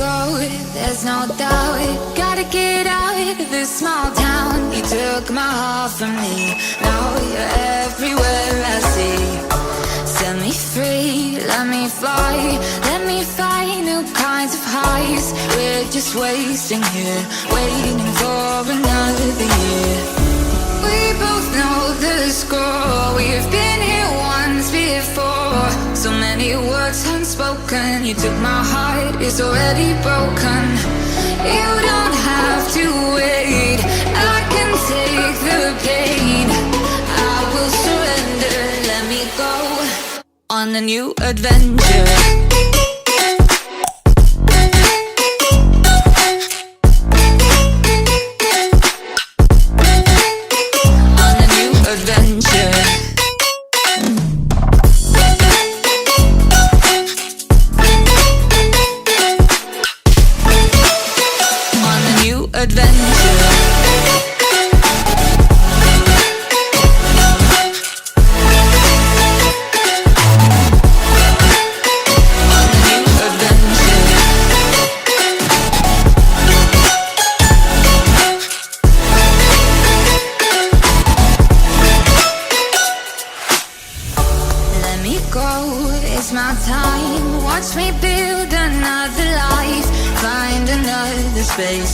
go, there's no doubt. Gotta get out of this small town. You took my heart from me, now you're everywhere I see. Set me free, let me fly, let me find new kinds of highs. We're just wasting here, waiting for another year. We both know the score, we've been here once before. So many words unspoken, you took my heart, it's already broken. You don't have to wait, I can take the pain. I will surrender, let me go on a new adventure.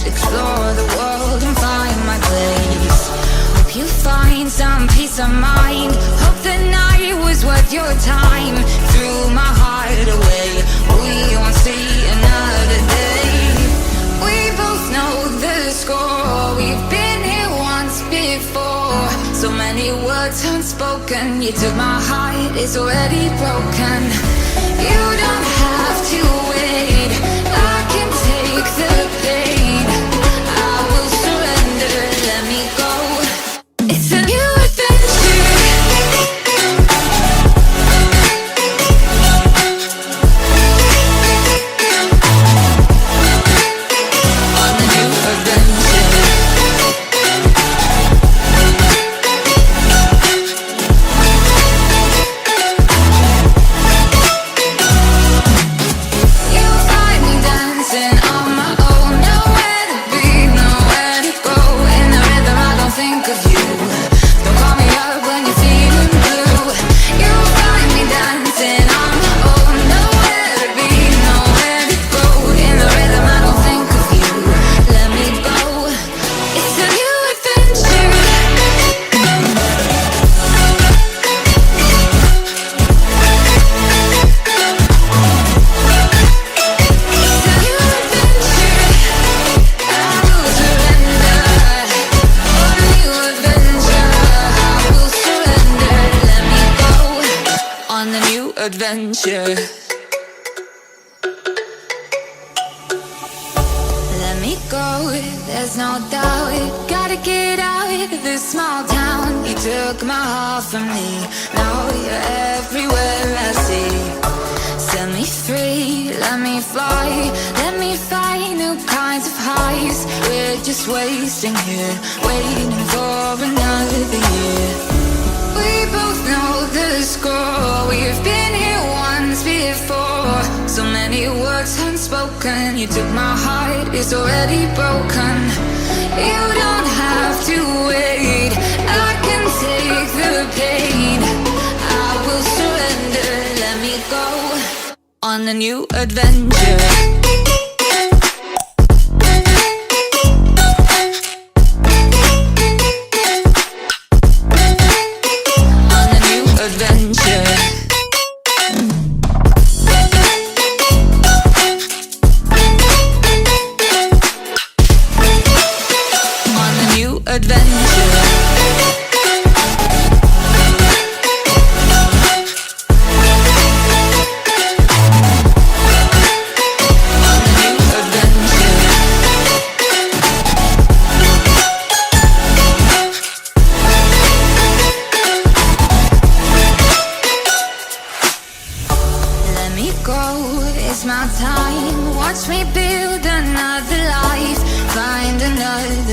Explore the world and find my place. Hope you find some peace of mind. Hope the night was worth your time. Threw my heart away, we won't see another day. We both know the score, we've been here once before. So many words unspoken, you took my heart, it's already broken. You don't have to wait, I can take the pain. Adventure. Let me go, there's no doubt. Gotta get out of this small town. You took my heart from me, now you're everywhere I see. Set me free, let me fly, let me find new kinds of highs. We're just wasting here, waiting for another year. We both know the score, we've been here once before. So many words unspoken, you took my heart, it's already broken. You don't have to wait, I can take the pain. I will surrender, let me go on a new adventure.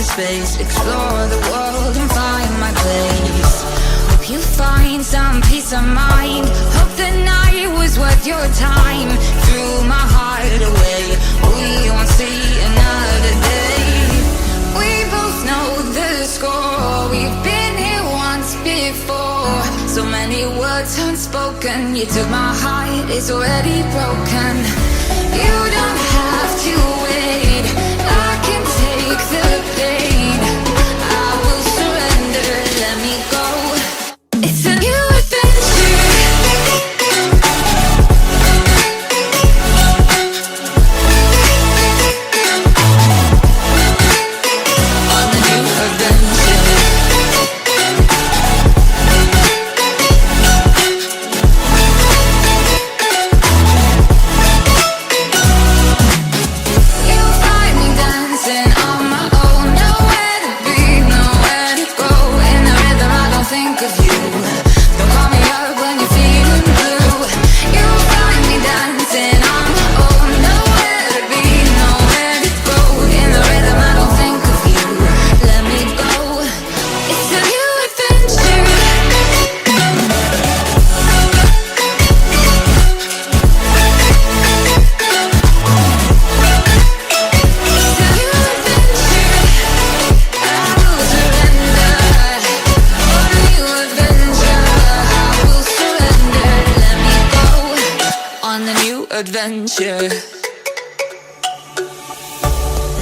Space, explore the world and find my place. Hope you find some peace of mind. Hope the night was worth your time. Threw my heart away, we before. So many words unspoken. You took my heart, it's already broken. You don't have to wait, I can take the pain. I will surrender, let me go. It's a new adventure. On the new adventure. You'll find me dancing on my own. Nowhere to be, nowhere to go. In the rhythm I don't think of you. Don't call me up when you're feeling blue. You'll find me dancing on my own. Nowhere to be, nowhere to go. In the rhythm I don't think of you. Let me go. It's a new adventure. It's a new adventure. I will surrender. On a new adventure. I will surrender. Let me go. On the new adventure.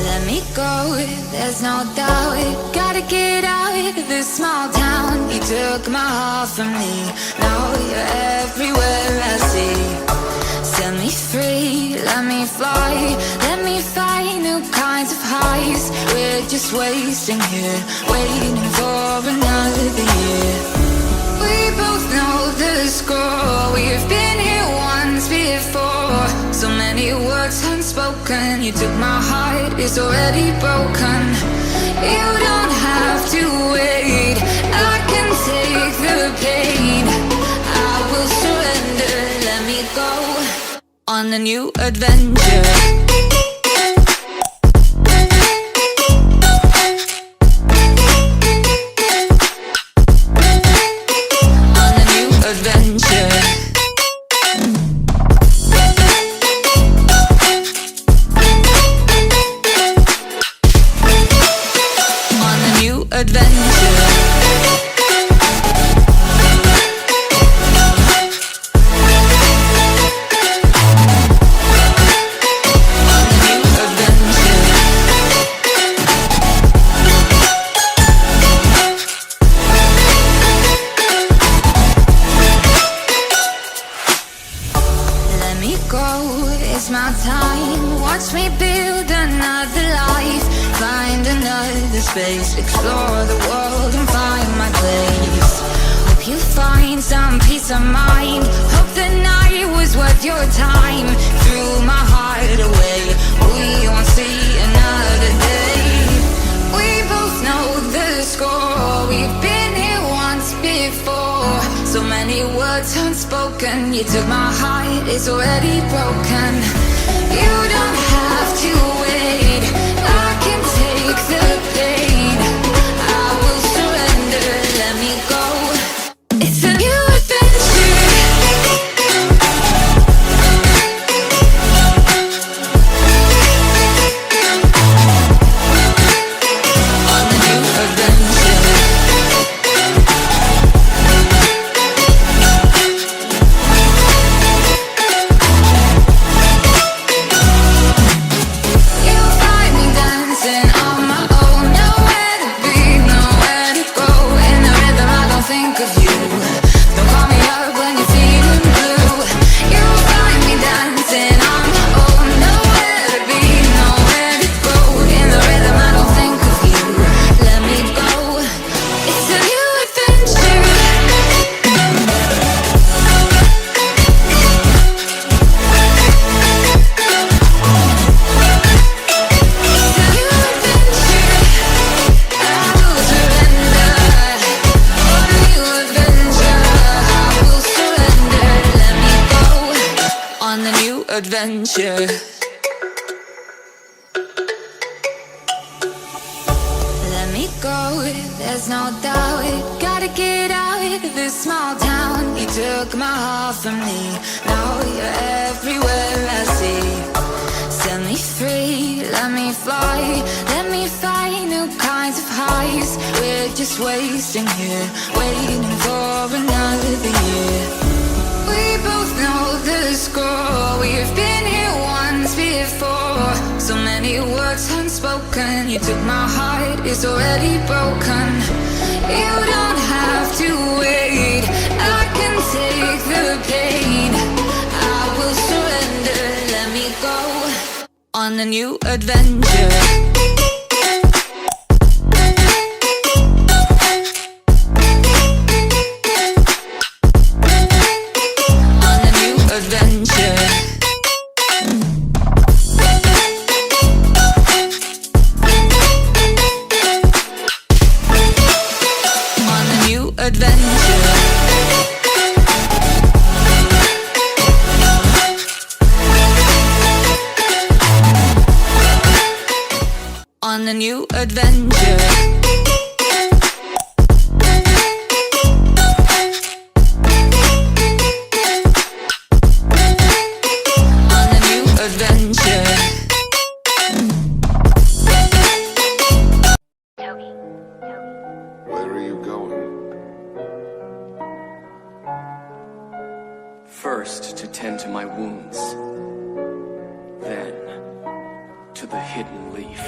Let me go, there's no doubt. Gotta get out of this small town. You took my heart from me. Now you're everywhere I see. Set me free, let me fly. Let me find new kinds of highs. We're just wasting here, waiting for another year. We both know the score. We've been here once before. So many words unspoken. You took my heart, it's already broken. You don't have to wait, I can take the pain. I will surrender, let me go. On a new adventure. On a new adventure. On a new adventure. On a new adventure. Let me go, it's my time. Watch me build another life. Find another space. Explore the world and find my place. Hope you find some peace of mind. Hope the night was worth your time. Threw my heart away, we won't see another day. We both know the score. We've been here once before. So many words unspoken. You took my heart, it's already broken. You don't have to wait, I can take the pain. I will surrender, let me go. It's a new adventure. On a new adventure. You'll find me dancing on my own. Nowhere to be, nowhere to go. In the rhythm I don't think of you. Don't call me up when you're feeling blue. You'll find me dancing on my own. Nowhere to be, nowhere to go. In the rhythm I don't think of you. Let me go. It's a new adventure. It's a new adventure. I will surrender. On a new adventure. I will surrender. Let me go. On the new adventure. Let me go, there's no doubt. Gotta get out of this small town. You took my heart from me. Now you're everywhere I see. Set me free, let me fly, let me find new kinds of highs. We're just wasting here, waiting for another year. We both know the score, we've been here once before. So many words unspoken, you took my heart, it's already broken. You don't have to wait, I can take the pain. I will surrender, let me go on a new adventure. On a new adventure. On a new adventure. Where are you going? First to tend to my wounds, then to the hidden leaf.